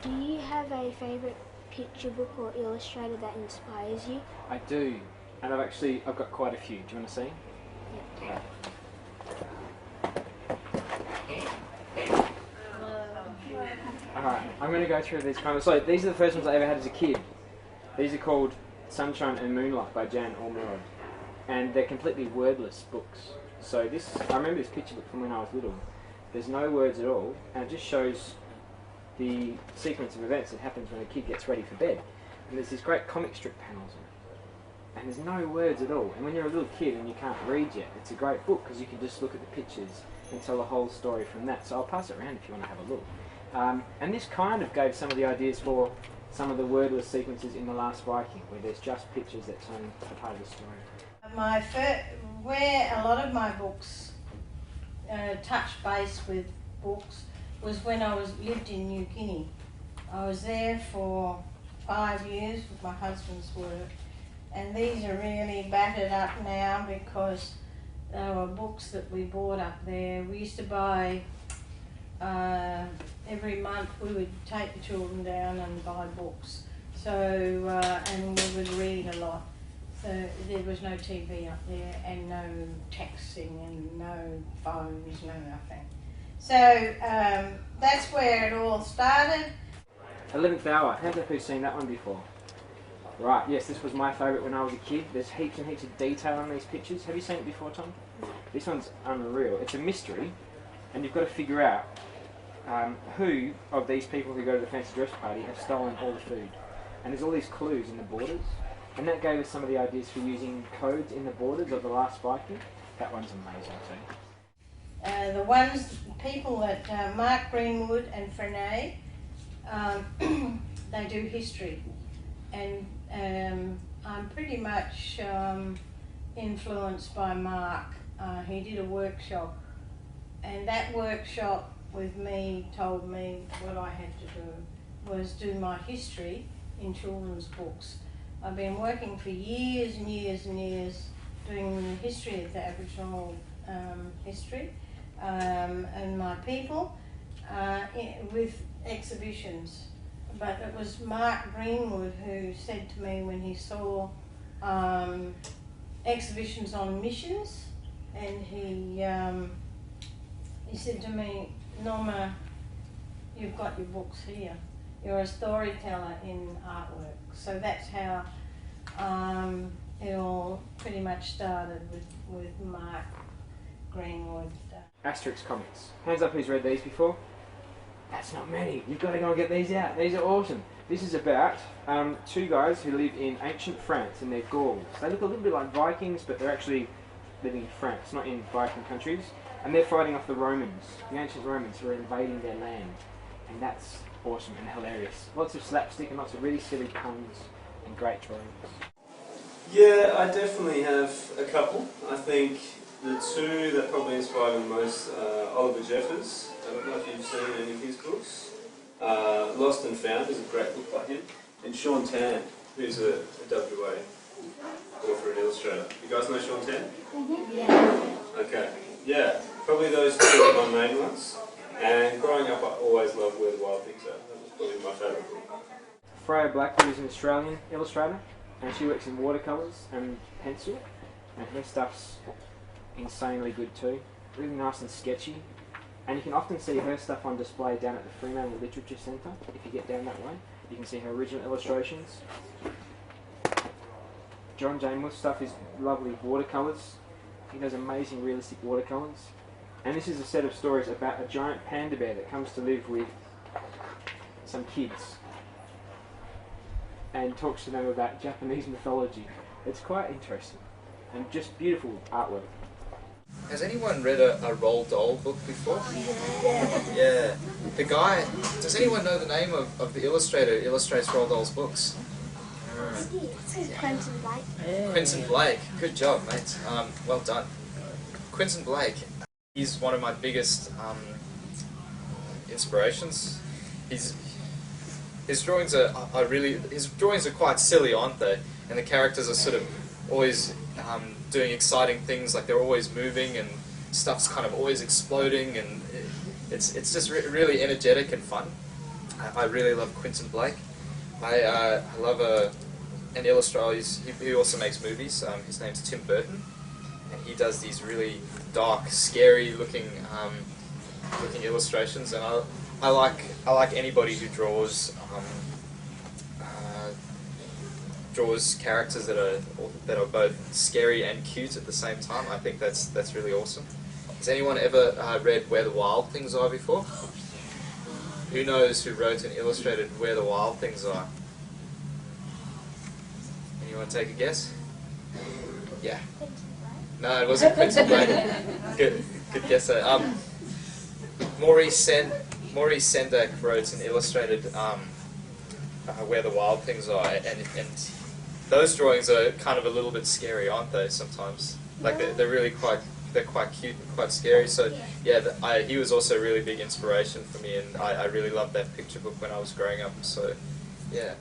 Do you have a favourite picture book or illustrator that inspires you? I do, and I've got quite a few. Do you want to see? Yeah. Alright, I'm going to go through these kind of... So these are the first ones I ever had as a kid. These are called Sunshine and Moonlight by Jan Ormerod. And they're completely wordless books. So I remember this picture book from when I was little. There's no words at all, and it just shows the sequence of events that happens when a kid gets ready for bed. And there's these great comic strip panels in it. And there's no words at all. And when you're a little kid and you can't read yet, it's a great book because you can just look at the pictures and tell the whole story from that. So I'll pass it around if you want to have a look. And this kind of gave some of the ideas for some of the wordless sequences in The Last Viking, where there's just pictures that tell a part of the story. Where a lot of my books touched base with books was when I lived in New Guinea. I was there for 5 years with my husband's work, and these are really battered up now because they were books that we bought up there. We used to buy, every month we would take the children down and buy books. So, and we would read a lot. So there was no TV up there and no texting and no phones, no nothing. So that's where it all started. 11th Hour. Hands up who's seen that one before? Right, yes, this was my favourite when I was a kid. There's heaps and heaps of detail on these pictures. Have you seen it before, Tom? This one's unreal. It's a mystery, and you've got to figure out who of these people who go to the fancy dress party have stolen all the food. And there's all these clues in the borders, and that gave us some of the ideas for using codes in the borders of The Last Viking. That one's amazing too. People that Mark Greenwood and Frenay, they do history, and I'm pretty much influenced by Mark. He did a workshop, and that workshop with me told me what I had to do was do my history in children's books. I've been working for years and years and years doing the history of the Aboriginal history and my people with exhibitions. But it was Mark Greenwood who said to me when he saw exhibitions on missions, and he said to me, "Norma, you've got your books here. You're a storyteller in artwork." So that's how it all pretty much started with Mark Greenwood. Asterix comics. Hands up who's read these before? That's not many. You've got to go and get these out. These are awesome. This is about two guys who live in ancient France, and they're Gauls. They look a little bit like Vikings, but they're actually living in France, not in Viking countries. And they're fighting off the Romans, the ancient Romans who are invading their land. And that's awesome and hilarious. Lots of slapstick and lots of really silly puns and great drawings. Yeah, I definitely have a couple. I think the two that probably inspired me most are Oliver Jeffers. I don't know if you've seen any of his books. Lost and Found is a great book by him. And Sean Tan, who's a WA author and illustrator. You guys know Sean Tan? Mm-hmm. Yeah. Okay. Yeah, probably those two are my main ones. And growing up, I always loved Where the Wild Things Are. That was probably my favourite book. Freya Blackwood is an Australian illustrator, and she works in watercolours and pencil, and her stuff's insanely good too. Really nice and sketchy. And you can often see her stuff on display down at the Fremantle Literature Centre. If you get down that way, you can see her original illustrations. John Jamewood's stuff is lovely watercolours. He does amazing realistic watercolours. And this is a set of stories about a giant panda bear that comes to live with some kids and talks to them about Japanese mythology. It's quite interesting and just beautiful artwork. Has anyone read a Roald Dahl book before? Yeah. The guy, does anyone know the name of the illustrator who illustrates Roald Dahl's books? Quentin Blake. Yeah. Quentin Blake. Good job, mate. Well done. Quentin Blake. He's one of my biggest inspirations. His drawings are quite silly, aren't they? And the characters are sort of always doing exciting things, like they're always moving and stuff's kind of always exploding, and it's just really energetic and fun. I really love Quentin Blake. I love an illustrator. He also makes movies. His name's Tim Burton, and he does these really dark, scary looking illustrations. And I like anybody who draws characters that are both scary and cute at the same time. I think that's really awesome. Has anyone ever read Where the Wild Things Are before? Who knows who wrote and illustrated Where the Wild Things Are? Anyone take a guess? Yeah. No, it wasn't Quentin Blake. Good guess. Maurice Sendak wrote and illustrated Where the Wild Things Are, and those drawings are kind of a little bit scary, aren't they? Sometimes, like they're really quite cute and quite scary. So yeah, he was also a really big inspiration for me, and I really loved that picture book when I was growing up. So yeah.